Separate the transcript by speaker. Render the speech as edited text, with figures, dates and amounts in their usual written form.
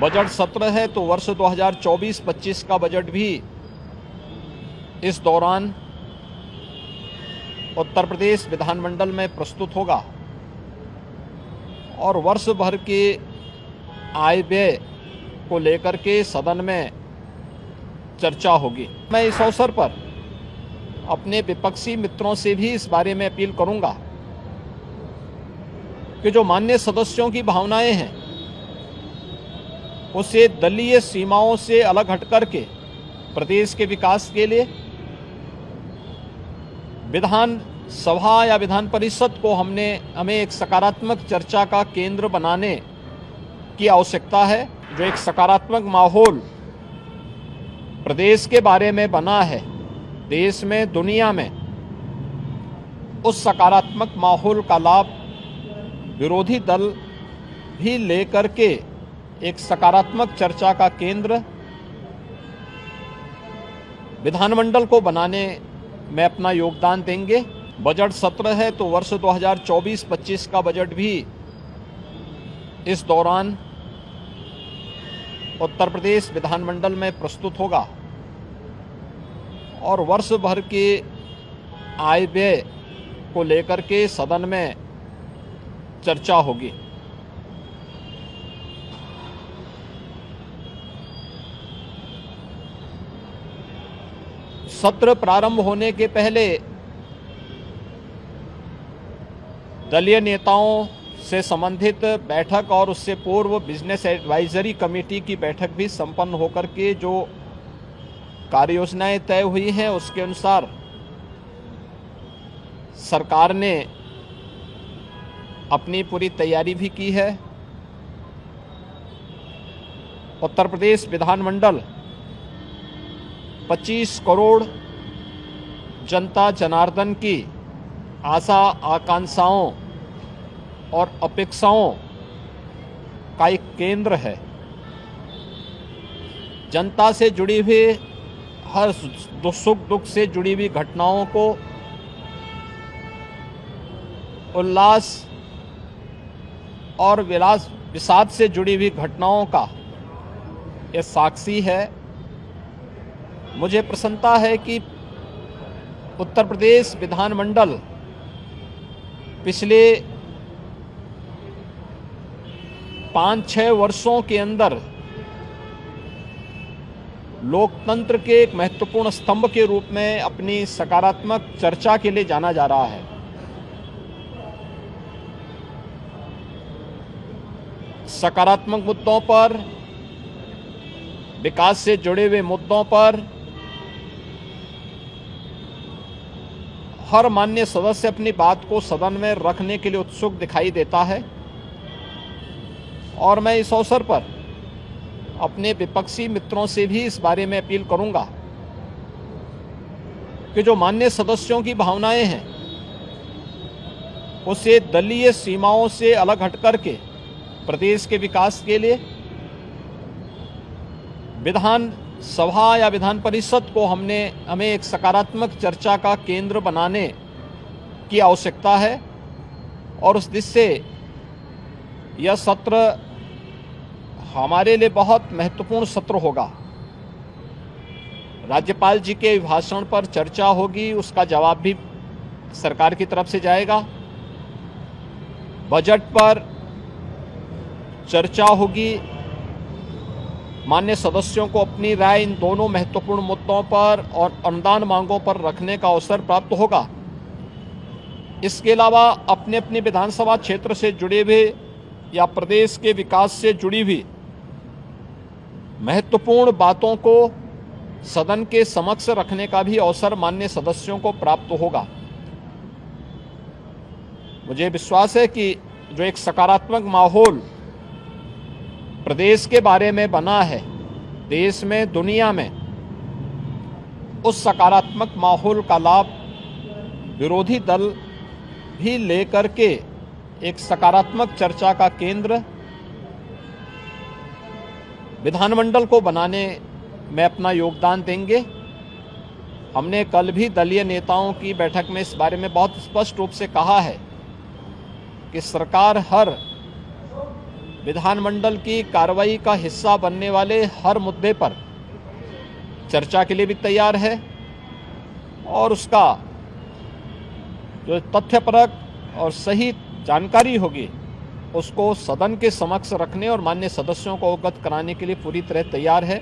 Speaker 1: Budget सत्र है तो वर्ष 2024-25 का बजट भी इस दौरान उत्तर प्रदेश विधानमंडल में प्रस्तुत होगा और वर्ष भर के आय व्यय को लेकर के सदन में चर्चा होगी। मैं इस अवसर पर अपने विपक्षी मित्रों से भी इस बारे में अपील करूंगा कि जो माननीय सदस्यों की भावनाएं हैं उसे दलीय सीमाओं से अलग हट करके प्रदेश के विकास के लिए विधान सभा या विधान परिषद को हमें एक सकारात्मक चर्चा का केंद्र बनाने की आवश्यकता है। जो एक सकारात्मक माहौल प्रदेश के बारे में बना है, देश में, दुनिया में, उस सकारात्मक माहौल का लाभ विरोधी दल भी लेकर के एक सकारात्मक चर्चा का केंद्र विधानमंडल को बनाने में अपना योगदान देंगे। बजट सत्र है तो वर्ष 2024-25 का बजट भी इस दौरान उत्तर प्रदेश विधानमंडल में प्रस्तुत होगा और वर्ष भर के आय व्यय को लेकर के सदन में चर्चा होगी। सत्र प्रारंभ होने के पहले दलीय नेताओं से संबंधित बैठक और उससे पूर्व बिजनेस एडवाइजरी कमेटी की बैठक भी संपन्न होकर के जो कार्ययोजनाएं तय हुई हैं उसके अनुसार सरकार ने अपनी पूरी तैयारी भी की है। उत्तर प्रदेश विधानमंडल 25 करोड़ जनता जनार्दन की आशा आकांक्षाओं और अपेक्षाओं का एक केंद्र है। जनता से जुड़ी हुई हर सुख दुख से जुड़ी हुई घटनाओं को उल्लास और विषाद से जुड़ी हुई घटनाओं का ये साक्षी है। मुझे प्रसन्नता है कि उत्तर प्रदेश विधानमंडल पिछले 5-6 वर्षों के अंदर लोकतंत्र के एक महत्वपूर्ण स्तंभ के रूप में अपनी सकारात्मक चर्चा के लिए जाना जा रहा है। सकारात्मक मुद्दों पर, विकास से जुड़े हुए मुद्दों पर हर माननीय सदस्य अपनी बात को सदन में रखने के लिए उत्सुक दिखाई देता है और मैं इस अवसर पर अपने विपक्षी मित्रों से भी इस बारे में अपील करूंगा कि जो माननीय सदस्यों की भावनाएं हैं उसे दलीय सीमाओं से अलग हट करके प्रदेश के विकास के लिए विधान सभा या विधान परिषद को हमें एक सकारात्मक चर्चा का केंद्र बनाने की आवश्यकता है और उस दिशा से यह सत्र हमारे लिए बहुत महत्वपूर्ण सत्र होगा। राज्यपाल जी के भाषण पर चर्चा होगी, उसका जवाब भी सरकार की तरफ से जाएगा। बजट पर चर्चा होगी, माननीय सदस्यों को अपनी राय इन दोनों महत्वपूर्ण मुद्दों पर और अनुदान मांगों पर रखने का अवसर प्राप्त होगा। इसके अलावा अपने अपने विधानसभा क्षेत्र से जुड़े हुए या प्रदेश के विकास से जुड़ी हुई महत्वपूर्ण बातों को सदन के समक्ष रखने का भी अवसर माननीय सदस्यों को प्राप्त होगा। मुझे विश्वास है कि जो एक सकारात्मक माहौल प्रदेश के बारे में बना है, देश में, दुनिया में, उस सकारात्मक माहौल का लाभ विरोधी दल भी लेकर के एक सकारात्मक चर्चा का केंद्र विधानमंडल को बनाने में अपना योगदान देंगे। हमने कल भी दलीय नेताओं की बैठक में इस बारे में बहुत स्पष्ट रूप से कहा है कि सरकार हर विधानमंडल की कार्रवाई का हिस्सा बनने वाले हर मुद्दे पर चर्चा के लिए भी तैयार है और उसका जो तथ्यपरक और सही जानकारी होगी उसको सदन के समक्ष रखने और माननीय सदस्यों को अवगत कराने के लिए पूरी तरह तैयार है।